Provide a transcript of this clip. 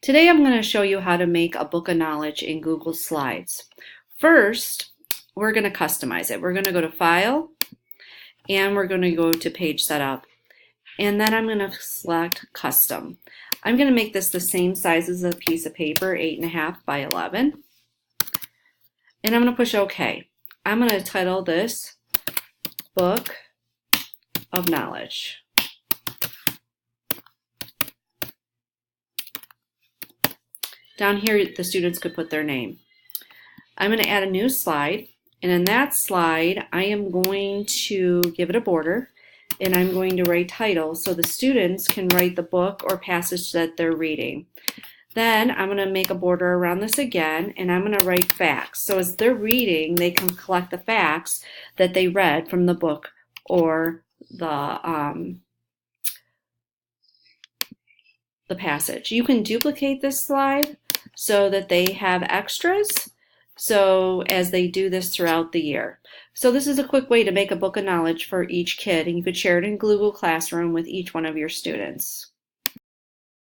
Today I'm going to show you how to make a book of knowledge in Google Slides. First, we're going to customize it. We're going to go to File, and we're going to go to Page Setup. And then I'm going to select Custom. I'm going to make this the same size as a piece of paper, 8.5 by 11. And I'm going to push OK. I'm going to title this Book of Knowledge. Down here, the students could put their name. I'm going to add a new slide, and in that slide, I am going to give it a border, and I'm going to write title so the students can write the book or passage that they're reading. Then I'm going to make a border around this again, and I'm going to write facts. So as they're reading, they can collect the facts that they read from the book or the passage. You can duplicate this slide so that they have extras so as they do this throughout the year. So this is a quick way to make a book of knowledge for each kid, and you could share it in Google Classroom with each one of your students.